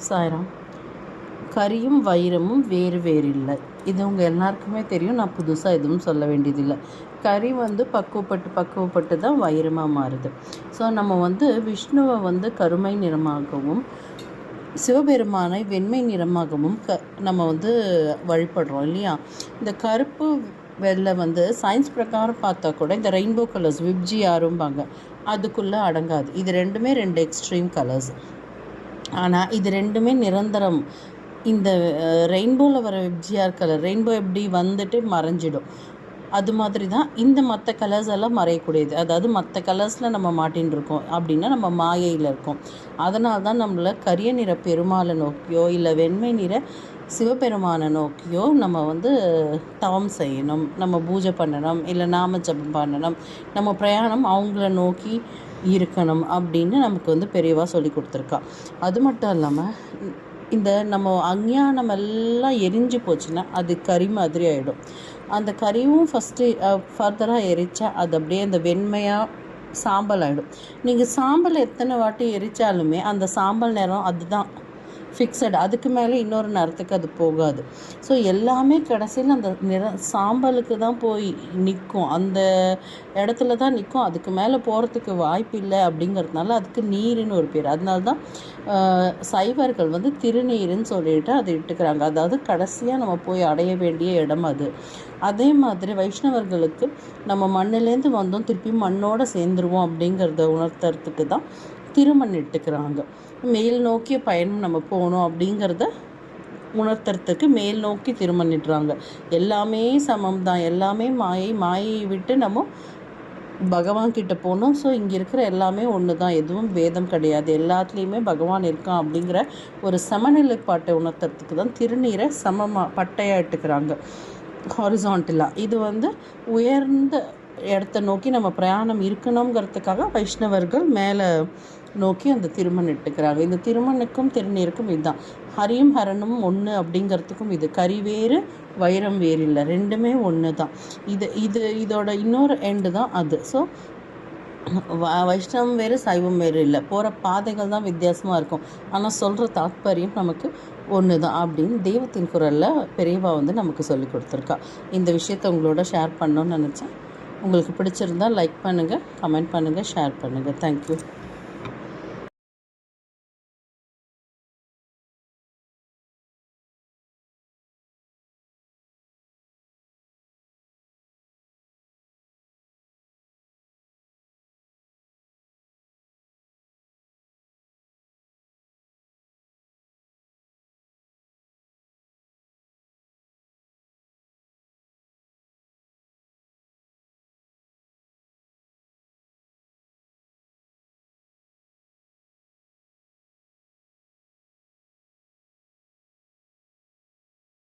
சாய்ராம். கரியும் வைரமும் வேறு வேறு இல்லை. இது உங்கள் எல்லாருக்குமே தெரியும். நான் புதுசாக எதுவும் சொல்ல வேண்டியதில்லை. கரி பக்குவப்பட்டு தான் வைரமாக மாறுது. ஸோ நம்ம விஷ்ணுவை கருமை நிறமாகவும் சிவபெருமானை வெண்மை நிறமாகவும் நம்ம வழிபடுறோம் இல்லையா. இந்த கருப்பு வெள்ளை சயின்ஸ் பிரகாரம் பார்த்தா கூட இந்த ரெயின்போ கலர்ஸ் விப்ஜிஆரும்பாங்க, அதுக்குள்ளே அடங்காது. இது ரெண்டுமே 2 எக்ஸ்ட்ரீம் கலர்ஸ். ஆனால் இது ரெண்டுமே நிரந்தரம். இந்த ரெயின்போவில் வர விப்ஜிஆர் கலர், ரெயின்போ எப்படி வந்துட்டு மறைஞ்சிடும், அது மாதிரி தான் இந்த மற்ற கலர்ஸ் எல்லாம் மறையக்கூடியது. அதாவது மற்ற கலர்ஸில் நம்ம மாட்டின்னு இருக்கோம் அப்படின்னா நம்ம மாயையில் இருக்கோம். அதனால தான் நம்மளை கரிய நிற பெருமாளை நோக்கியோ இல்லை வெண்மை நிற சிவபெருமானை நோக்கியோ நம்ம தவம் செய்யணும், நம்ம பூஜை பண்ணணும், இல்லை நாம ஜபம் பண்ணணும், நம்ம பிரயாணம் அவங்கள நோக்கி இருக்கணும் அப்படின்னு நமக்கு பெரியவா சொல்லி கொடுத்துருக்கா. அது மட்டும் இல்லாமல் இந்த நம்ம அஞ்ஞானம் எல்லாம் எரிஞ்சு போச்சுன்னா அது கறி மாதிரி ஆகிடும். அந்த கறியும் ஃபர்தராக எரித்தா அது அப்படியே அந்த வெண்மையாக சாம்பல் ஆகிடும். நீங்கள் சாம்பல் எத்தனை வாட்டி எரித்தாலுமே அந்த சாம்பல் நிறம் அதுதான் ஃபிக்ஸட். அதுக்கு மேலே இன்னொரு நிறத்துக்கு அது போகாது. ஸோ எல்லாமே கடைசியில் அந்த சாம்பலுக்கு தான் போய் நிற்கும், அந்த இடத்துல தான் நிற்கும். அதுக்கு மேலே போகிறதுக்கு வாய்ப்பு இல்லை. அப்படிங்கிறதுனால அதுக்கு நீருன்னு ஒரு பேர். அதனால தான் சைவர்கள் திருநீருன்னு சொல்லிட்டு அதை இட்டுக்கிறாங்க. அதாவது கடைசியாக நம்ம போய் அடைய வேண்டிய இடம் அது. அதே மாதிரி வைஷ்ணவர்களுக்கு நம்ம மண்ணிலேருந்து வந்தோம், திருப்பி மண்ணோடு சேர்ந்துருவோம் அப்படிங்கிறத உணர்த்துறதுக்கு தான் திருமண் இட்டுக்கிறாங்க. மேல் நோக்கிய பயணம் நம்ம போகணும் அப்படிங்கிறத உணர்த்துறதுக்கு மேல் நோக்கி திருமணிடுறாங்க. எல்லாமே சமம் தான், எல்லாமே மாயை விட்டு நம்ம பகவான் கிட்ட போகணும். ஸோ இங்கே இருக்கிற எல்லாமே ஒன்று தான், எதுவும் பேதம் கிடையாது, எல்லாத்துலேயுமே பகவான் இருக்கான் அப்படிங்கிற ஒரு சமநிலைப்பாட்டை உணர்த்துறதுக்கு தான் திருநீரை பட்டையாக இட்டுக்கிறாங்க, ஹாரிசான்டலாக. இது உயர்ந்த இடத்த நோக்கி நம்ம பிரயாணம் இருக்கணுங்கிறதுக்காக வைஷ்ணவர்கள் மேலே நோக்கி அந்த திருமண் இட்டுக்கிறாங்க. இந்த திருமணுக்கும் திருநீருக்கும் இதுதான். ஹரியும் ஹரனும் ஒன்று அப்படிங்கிறதுக்கும் இது. கரி வேறு வைரம் வேறு இல்லை, ரெண்டுமே ஒன்று தான். இதோட இன்னொரு எண்டு தான் அது. ஸோ வைஷ்ணவம் வேறு சைவம் வேறு இல்லை, போகிற பாதைகள் தான் வித்தியாசமாக இருக்கும், ஆனால் சொல்கிற தாத்பரியம் நமக்கு ஒன்று தான் அப்படின்னு தெய்வத்தின் குரலில் பெரியவா நமக்கு சொல்லி கொடுத்துருக்கா. இந்த விஷயத்தை உங்களோட ஷேர் பண்ணணும்னு நினச்சேன். உங்களுக்கு பிடிச்சிருந்தால் லைக் பண்ணுங்கள், கமெண்ட் பண்ணுங்கள், ஷேர் பண்ணுங்கள். தேங்க்யூ.